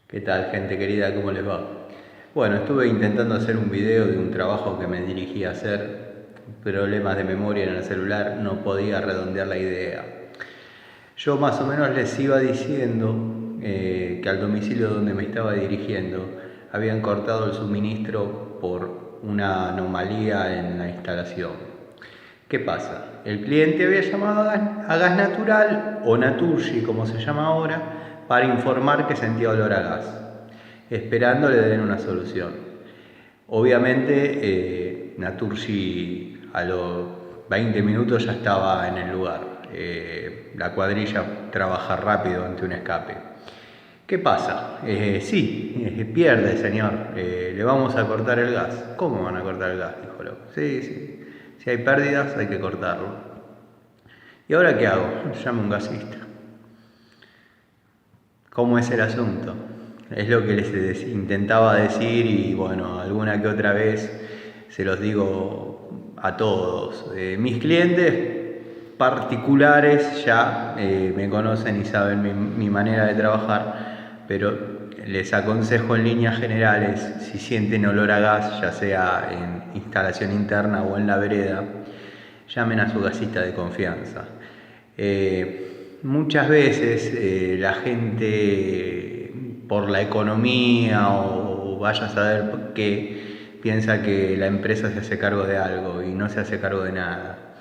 ¿Qué tal, gente querida? ¿Cómo les va? Bueno, estuve intentando hacer un video de un trabajo que me dirigí a hacer, problemas de memoria en el celular, no podía redondear la idea. Yo más o menos les iba diciendo que al domicilio donde me estaba dirigiendo habían cortado el suministro por una anomalía en la instalación. ¿Qué pasa? El cliente había llamado a Gas Natural, o Naturgy como se llama ahora, para informar que sentía olor a gas, esperando le den una solución. Obviamente Naturgy a los 20 minutos ya estaba en el lugar. La cuadrilla trabaja rápido ante un escape. ¿Qué pasa? Sí, pierde, señor. Le vamos a cortar el gas. ¿Cómo van a cortar el gas? Dijo loco. Sí. Si hay pérdidas, hay que cortarlo. ¿Y ahora qué hago? Llamo a un gasista. ¿Cómo es el asunto? Es lo que les intentaba decir y bueno, alguna que otra vez se los digo a todos. Mis clientes particulares ya me conocen y saben mi manera de trabajar, pero les aconsejo en líneas generales, si sienten olor a gas, ya sea en instalación interna o en la vereda, llamen a su gasista de confianza. Muchas veces la gente, por la economía o vaya a saber qué, piensa que la empresa se hace cargo de algo y no se hace cargo de nada.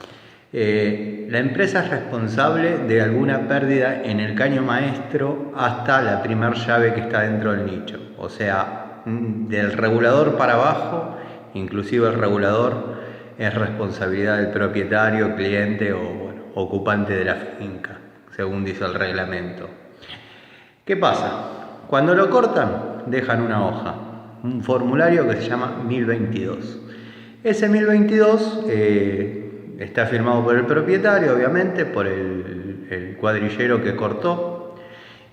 La empresa es responsable de alguna pérdida en el caño maestro hasta la primer llave que está dentro del nicho. O sea, del regulador para abajo, inclusive el regulador es responsabilidad del propietario, cliente o bueno, ocupante de la finca, según dice el reglamento. ¿Qué pasa? Cuando lo cortan, dejan una hoja, un formulario que se llama 1022. Ese 1022 está firmado por el propietario, obviamente, por el cuadrillero que cortó,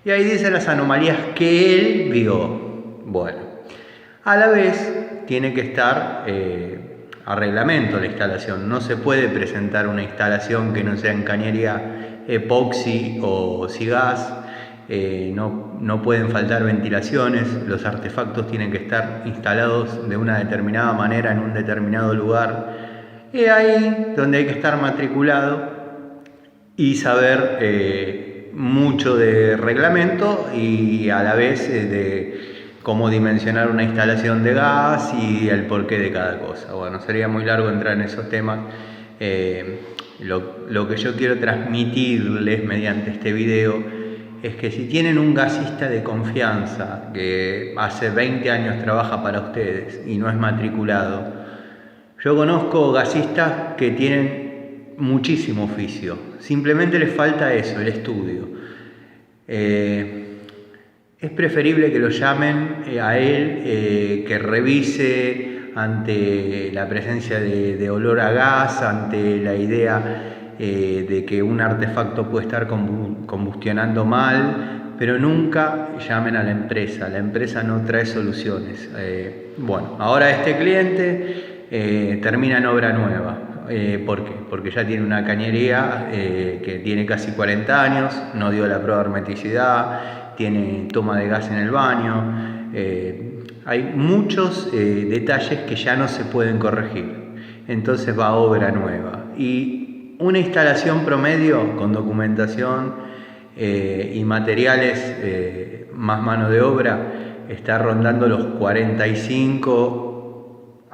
y ahí dice las anomalías que él vio. Bueno, a la vez tiene que estar a reglamento la instalación. No se puede presentar una instalación que no sea en cañería epoxi o cigas. No pueden faltar ventilaciones, los artefactos tienen que estar instalados de una determinada manera en un determinado lugar. Y ahí donde hay que estar matriculado y saber mucho de reglamento y a la vez de cómo dimensionar una instalación de gas y el porqué de cada cosa. Bueno, sería muy largo entrar en esos temas. Lo que yo quiero transmitirles mediante este video es que si tienen un gasista de confianza que hace 20 años trabaja para ustedes y no es matriculado, yo conozco gasistas que tienen muchísimo oficio, simplemente les falta eso, el estudio. Es preferible que lo llamen a él, que revise ante la presencia de olor a gas, ante la idea de que un artefacto puede estar combustionando mal, pero nunca llamen a la empresa no trae soluciones. Bueno, ahora este cliente termina en obra nueva. ¿Por qué? Porque ya tiene una cañería que tiene casi 40 años, no dio la prueba de hermeticidad, tiene toma de gas en el baño. Hay muchos detalles que ya no se pueden corregir. Entonces va a obra nueva. Y una instalación promedio con documentación y materiales más mano de obra está rondando los 45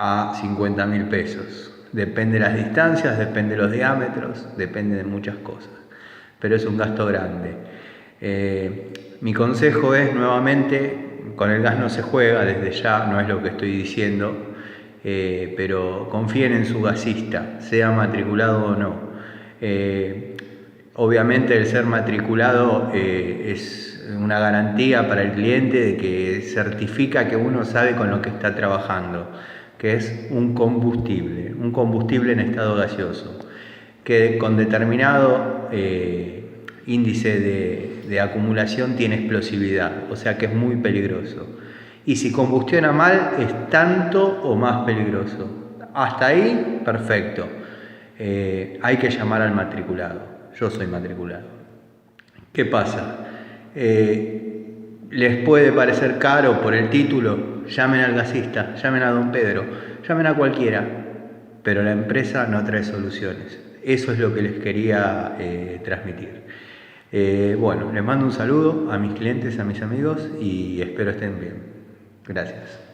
a 50 mil pesos. Depende de las distancias, depende de los diámetros, depende de muchas cosas, pero es un gasto grande. Mi consejo es, nuevamente, con el gas no se juega desde ya, no es lo que estoy diciendo, pero confíen en su gasista, sea matriculado o no. Obviamente el ser matriculado es una garantía para el cliente de que certifica que uno sabe con lo que está trabajando, que es un combustible en estado gaseoso, que con determinado índice de acumulación tiene explosividad, o sea que es muy peligroso. Y si combustiona mal es tanto o más peligroso. Hasta ahí, perfecto. Hay que llamar al matriculado. Yo soy matriculado. ¿Qué pasa? les puede parecer caro por el título, llamen al gasista, llamen a don Pedro, llamen a cualquiera, pero la empresa no trae soluciones. Eso es lo que les quería transmitir. Bueno, les mando un saludo a mis clientes, a mis amigos y espero estén bien. Gracias.